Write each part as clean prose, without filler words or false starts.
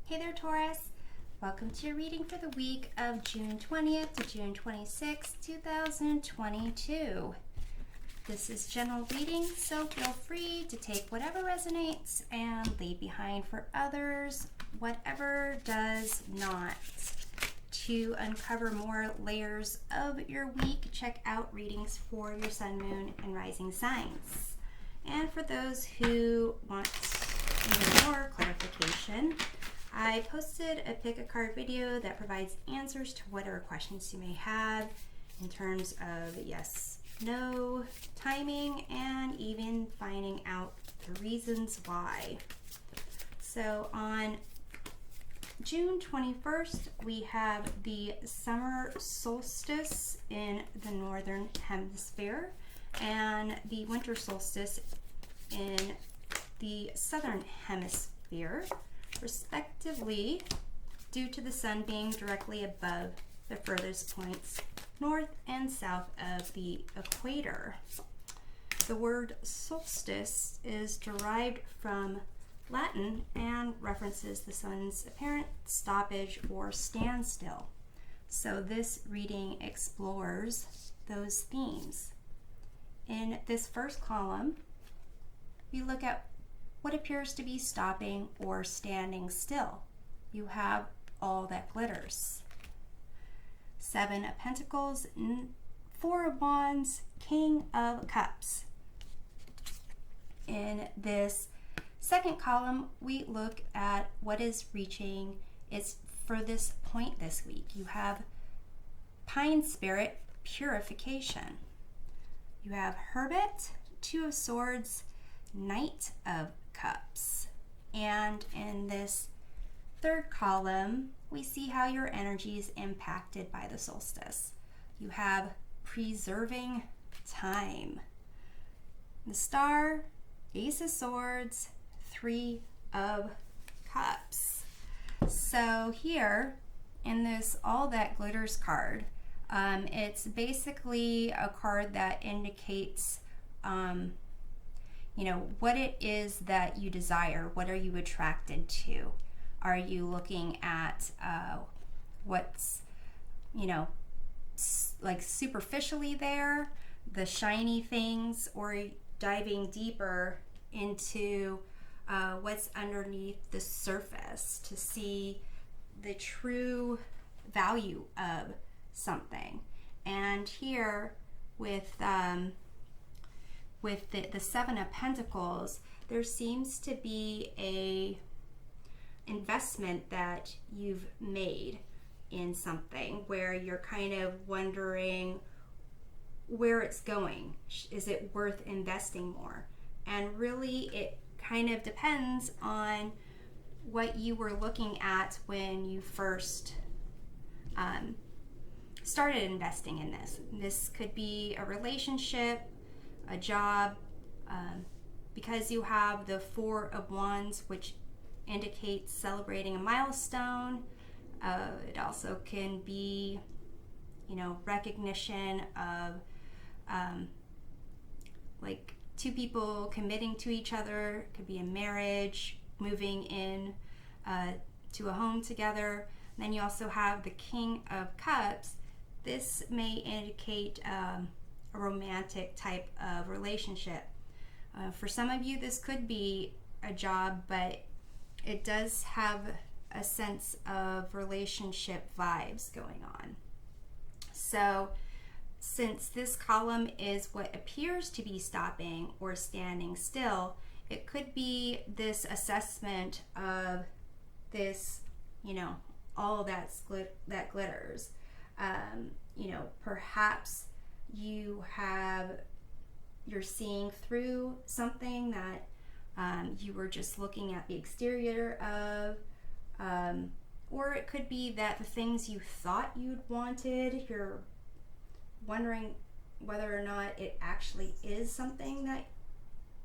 Hey there, Taurus. Welcome to your reading for the week of June 20th to June 26th, 2022. This is general reading, so feel free to take whatever resonates and leave behind for others whatever does not. To uncover more layers of your week, check out readings for your sun, moon, and rising signs. And for those who want even more clarification, I posted a pick a card video that provides answers to whatever questions you may have in terms of yes, no, timing, and even finding out the reasons why. So on June 21st, we have the summer solstice in the northern hemisphere and the winter solstice in the southern hemisphere, respectively, due to the sun being directly above the furthest points north and south of the equator. The word solstice is derived from Latin and references the sun's apparent stoppage or standstill. So this reading explores those themes. In this first column, we look at what appears to be stopping or standing still. You have all that glitters. 7 of Pentacles, 4 of Wands, King of Cups. In this second column, we look at what is reaching its furthest point this week. You have Pine Spirit, Purification. You have Hermit, 2 of Swords, Knight of Cups. And in this third column, we see how your energy is impacted by the solstice. You have Preserving Time. The Star, Ace of Swords, 3 of Cups. So here in this All That Glitters card, it's basically a card that indicates what it is that you desire. What are you attracted to? Are you looking at what's, like superficially there, the shiny things, or diving deeper into what's underneath the surface to see the true value of something? And here with the 7 of Pentacles, there seems to be a investment that you've made in something where you're kind of wondering where it's going. Is it worth investing more? And really it kind of depends on what you were looking at when you first started investing in this. This could be a relationship, a job, because you have the 4 of Wands, which indicates celebrating a milestone. It also can be, recognition of like 2 people committing to each other. It could be a marriage, moving in to a home together. And then you also have the King of Cups. This may indicate a romantic type of relationship. For some of you, this could be a job, but it does have a sense of relationship vibes going on. So since this column is what appears to be stopping or standing still, it could be this assessment of this, all that glitters. Perhaps you're seeing through something that you were just looking at the exterior of, or it could be that the things you thought you'd wanted, you're wondering whether or not it actually is something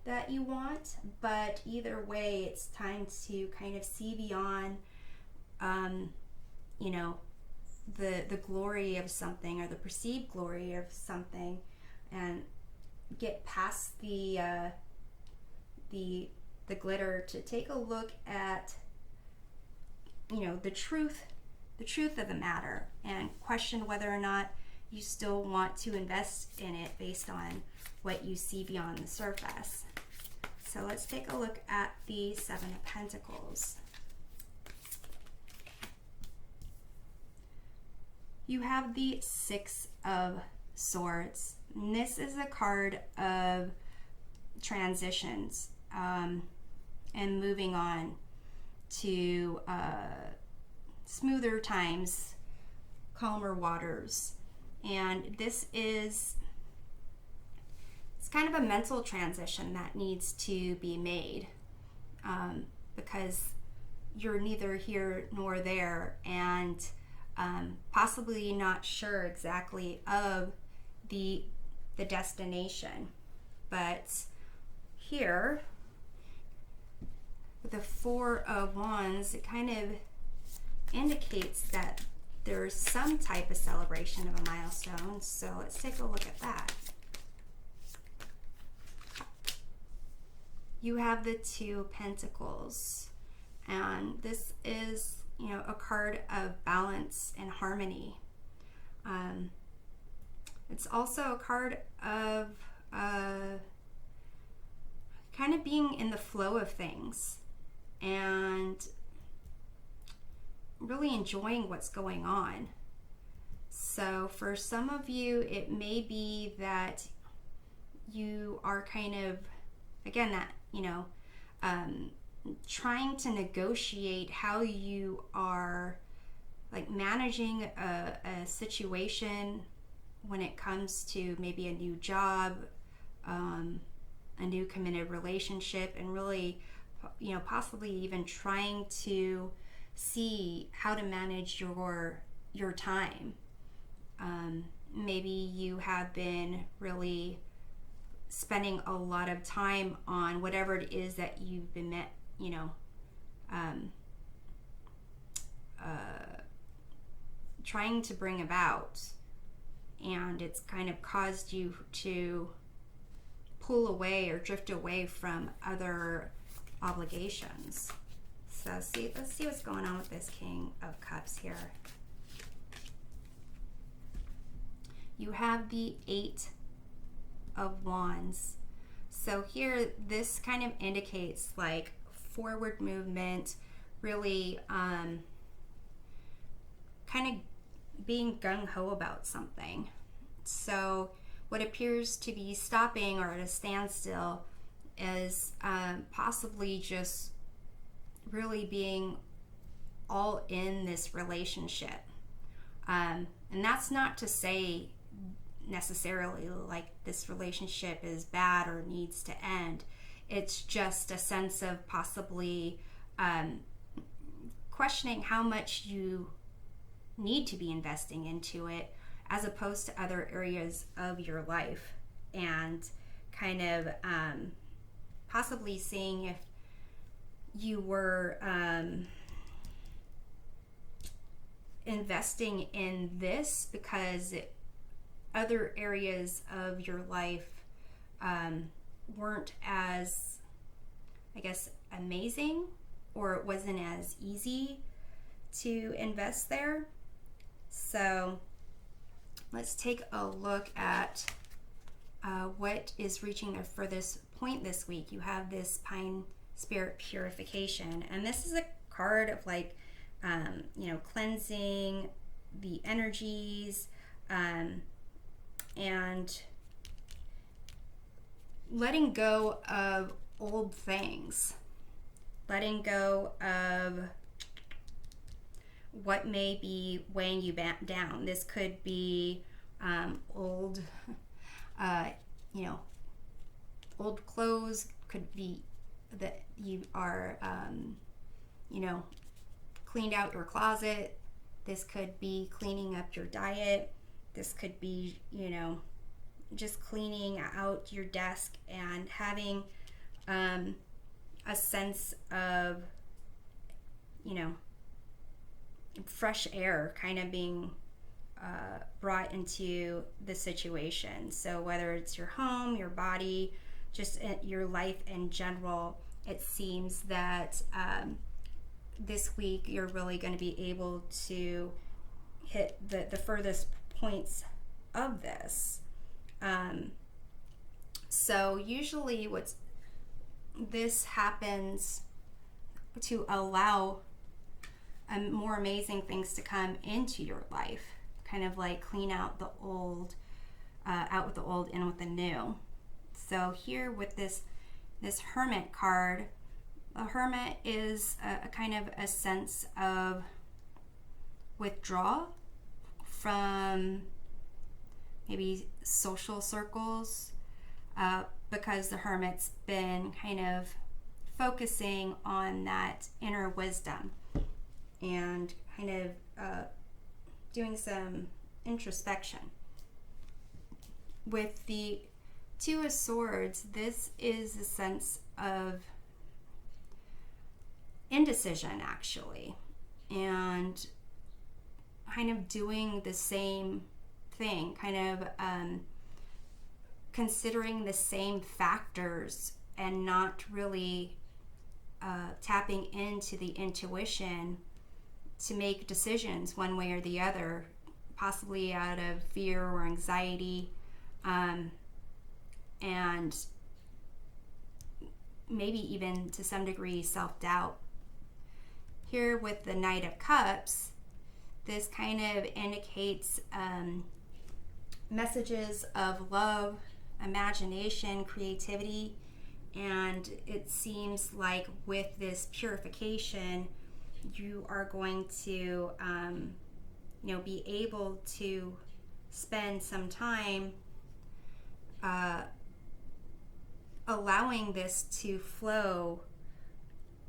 that you want. But either way, it's time to kind of see beyond the glory of something, or the perceived glory of something, and get past the glitter to take a look at the truth of the matter, and question whether or not you still want to invest in it based on what you see beyond the surface. So let's take a look at the Seven of Pentacles. You have the Six of Swords. And this is a card of transitions and moving on to smoother times, calmer waters. And this is, it's kind of a mental transition that needs to be made because you're neither here nor there, and possibly not sure exactly of the destination. But here with the Four of Wands, it kind of indicates that there's some type of celebration of a milestone. So let's take a look at that. You have the Two of Pentacles, and this is, a card of balance and harmony. It's also a card of kind of being in the flow of things and really enjoying what's going on. So for some of you, it may be that you are kind of, again, that, trying to negotiate how you are like managing a situation when it comes to maybe a new job, a new committed relationship, and really, possibly even trying to see how to manage your time. Maybe you have been really spending a lot of time on whatever it is that you've been trying to bring about, and it's kind of caused you to pull away or drift away from other obligations. So let's see what's going on with this King of Cups here. You have the Eight of Wands. So here, this kind of indicates like forward movement, really kind of being gung-ho about something. So what appears to be stopping or at a standstill is possibly just really being all in this relationship. And that's not to say necessarily like this relationship is bad or needs to end. It's just a sense of possibly questioning how much you need to be investing into it as opposed to other areas of your life, and kind of possibly seeing if you were investing in this because other areas of your life weren't as, I guess, amazing, or it wasn't as easy to invest there. So let's take a look at what is reaching their furthest point this week. You have this Pine Spirit Purification, and this is a card of like cleansing the energies and letting go of old things, letting go of what may be weighing you down. This could be old old clothes, could be that you are cleaned out your closet. This could be cleaning up your diet. This could be just cleaning out your desk and having a sense of fresh air kind of being brought into the situation. So whether it's your home, your body, just your life in general, it seems that this week you're really going to be able to hit the furthest points of this. So usually this happens to allow more amazing things to come into your life, kind of like clean out the old, out with the old, in with the new. So here with this Hermit card, a Hermit is a kind of a sense of withdrawal from maybe social circles, because the Hermit's been kind of focusing on that inner wisdom and kind of doing some introspection. With the Two of Swords, this is a sense of indecision, actually, and kind of doing the same thing, kind of considering the same factors and not really tapping into the intuition to make decisions one way or the other, possibly out of fear or anxiety, and maybe even to some degree self-doubt. Here with the Knight of Cups, this kind of indicates messages of love, imagination, creativity, and it seems like with this purification, you are going to be able to spend some time allowing this to flow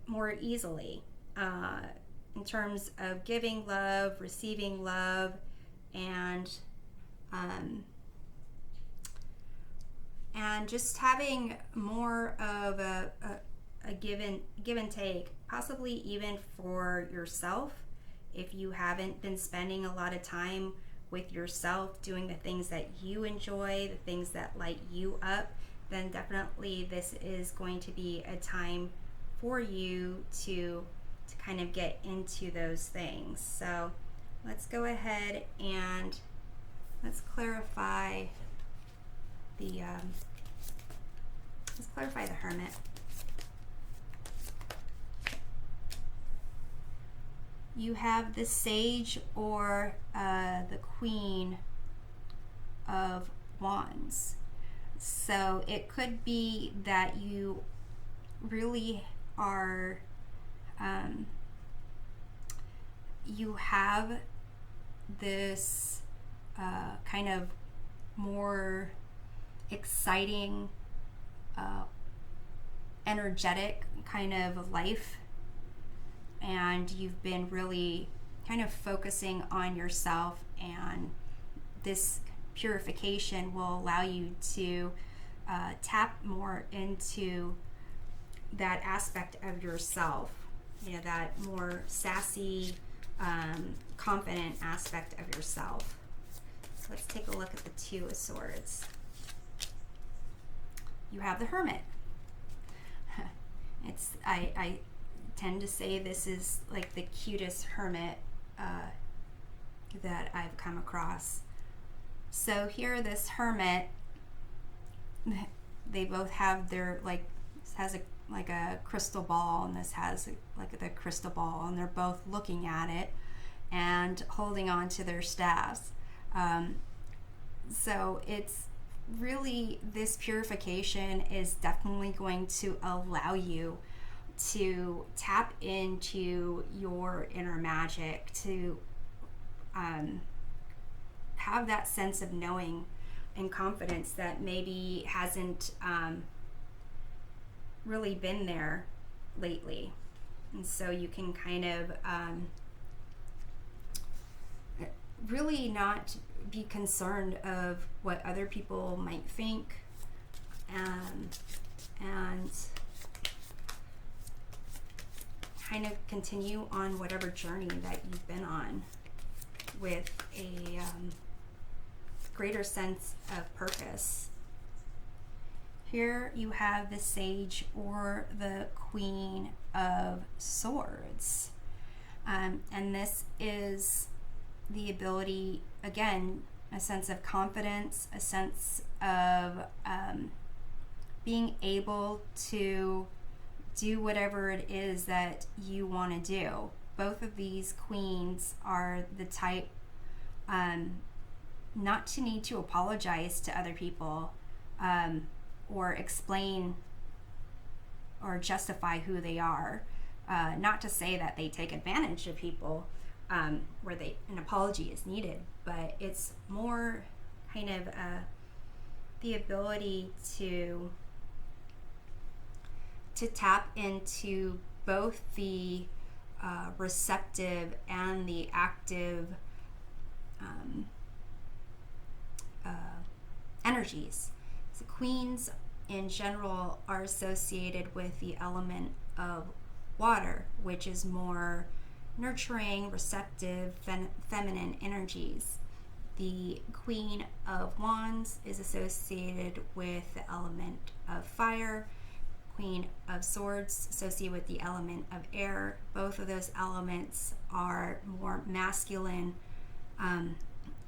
more easily, in terms of giving love, receiving love, and just having more of a give and take, possibly even for yourself. If you haven't been spending a lot of time with yourself, doing the things that you enjoy, the things that light you up, then definitely this is going to be a time for you to kind of get into those things. So let's go ahead and let's clarify the Hermit. You have the Sage or the Queen of Wands. So it could be that you really are, you have this kind of more exciting, energetic kind of life, and you've been really kind of focusing on yourself, and this purification will allow you to tap more into that aspect of yourself, that more sassy, confident aspect of yourself. So let's take a look at the Two of Swords. You have the Hermit. I tend to say this is like the cutest hermit that I've come across. So here, this Hermit, they both have their, like, this has a crystal ball, and this has like the crystal ball, and they're both looking at it and holding on to their staffs. So it's really, this purification is definitely going to allow you to tap into your inner magic, to have that sense of knowing and confidence that maybe hasn't really been there lately. And so you can kind of really not be concerned of what other people might think, and kind of continue on whatever journey that you've been on with a greater sense of purpose. Here you have the Sage or the Queen of Swords. And this is the ability, again, a sense of confidence, a sense of being able to do whatever it is that you want to do. Both of these queens are the type not to need to apologize to other people or explain or justify who they are. Not to say that they take advantage of people where an apology is needed, but it's more kind of the ability to tap into both the receptive and the active energies. So queens in general are associated with the element of water, which is more nurturing, receptive, feminine energies. The Queen of Wands is associated with the element of fire. Queen of Swords associated with the element of air. Both of those elements are more masculine,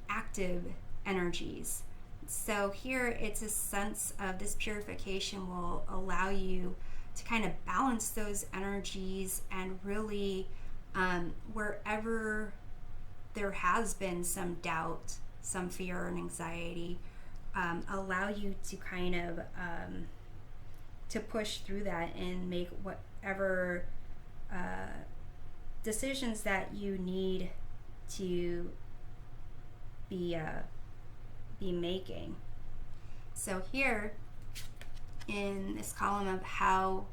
active energies. So here it's a sense of this purification will allow you to kind of balance those energies and really wherever there has been some doubt, some fear and anxiety, allow you to kind of to push through that and make whatever decisions that you need to be making. So here in this column of how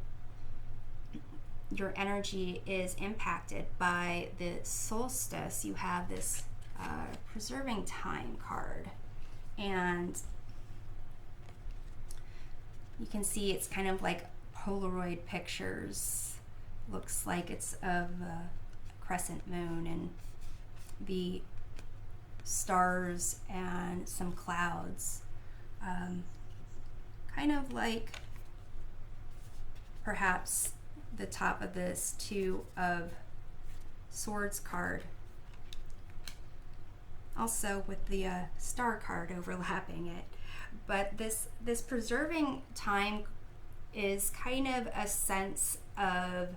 your energy is impacted by the solstice, you have this preserving time card, and you can see it's kind of like Polaroid pictures. Looks like it's of a crescent moon and the stars and some clouds, kind of like perhaps the top of this Two of Swords card, also with the star card overlapping it. But this preserving time is kind of a sense of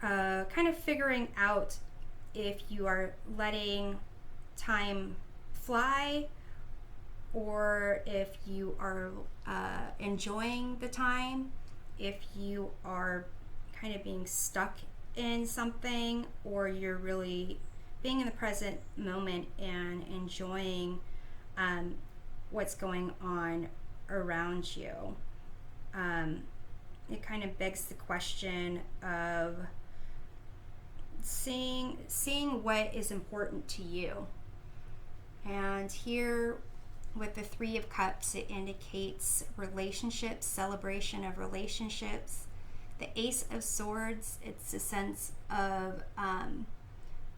kind of figuring out if you are letting time fly or if you are enjoying the time, if you are kind of being stuck in something, or you're really being in the present moment and enjoying what's going on around you. It kind of begs the question of seeing what is important to you. And here with the Three of Cups, it indicates relationships, celebration of relationships. The Ace of Swords, it's a sense of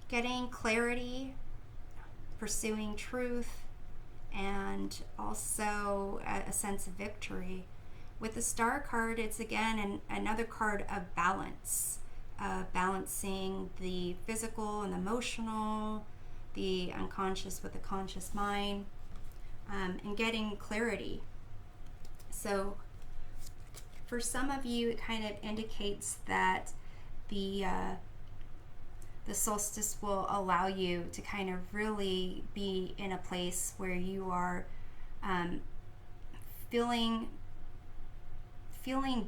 getting clarity, pursuing truth, and also a sense of victory. With the Star card, it's again another card of balance, balancing the physical and emotional, the unconscious with the conscious mind, and getting clarity. So for some of you, it kind of indicates that the solstice will allow you to kind of really be in a place where you are feeling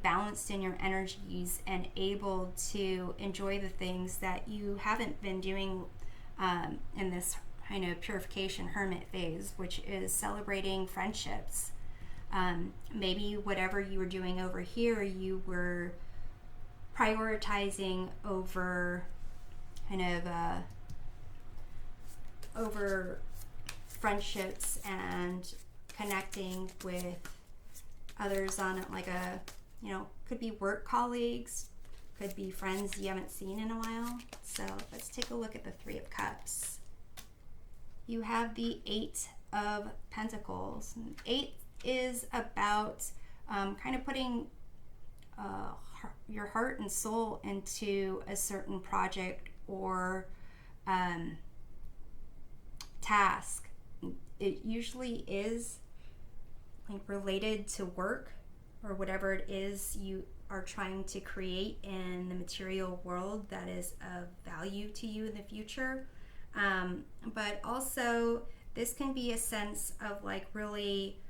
balanced in your energies and able to enjoy the things that you haven't been doing in this kind of purification hermit phase, which is celebrating friendships. Maybe whatever you were doing over here, you were prioritizing over kind of over friendships and connecting with others on like a, could be work colleagues, could be friends you haven't seen in a while. So let's take a look at the Three of Cups. You have the Eight of Pentacles. 8 is about kind of putting your heart and soul into a certain project or task. It usually is like related to work or whatever it is you are trying to create in the material world that is of value to you in the future. But also this can be a sense of like really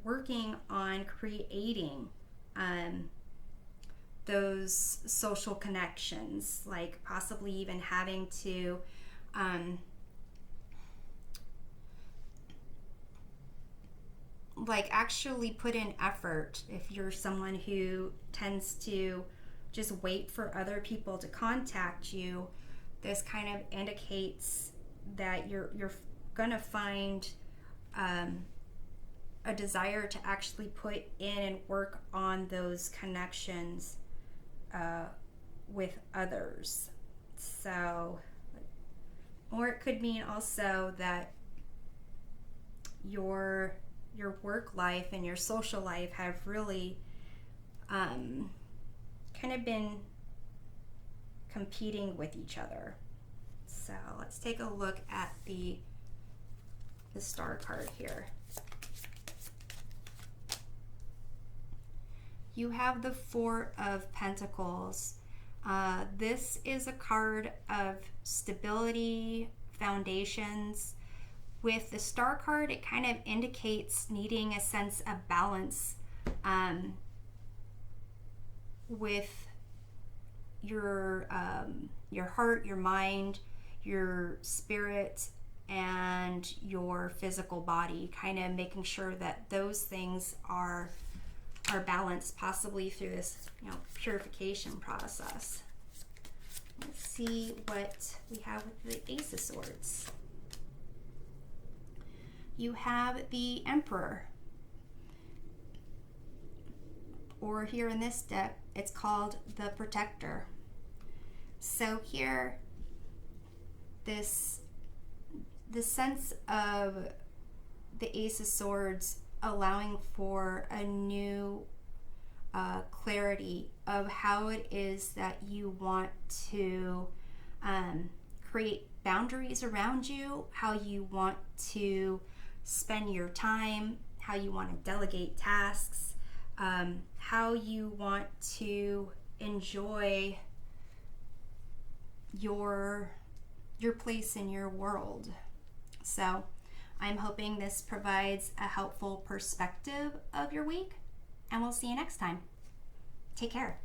working on creating those social connections, like possibly even having to like actually put in effort. If you're someone who tends to just wait for other people to contact you, this kind of indicates that you're gonna find a desire to actually put in and work on those connections with others. So, or it could mean also that your work life and your social life have really kind of been competing with each other. So let's take a look at the star card here. You have the Four of Pentacles. This is a card of stability, foundations. With the star card, it kind of indicates needing a sense of balance with your heart, your mind, your spirit, and your physical body. Kind of making sure that those things are balanced, possibly through this purification process. Let's see what we have with the Ace of Swords. You have the Emperor, or here in this deck, it's called the Protector. So here, the sense of the Ace of Swords allowing for a new clarity of how it is that you want to create boundaries around you, how you want to spend your time, how you want to delegate tasks, how you want to enjoy your place in your world. So I'm hoping this provides a helpful perspective of your week, and we'll see you next time. Take care.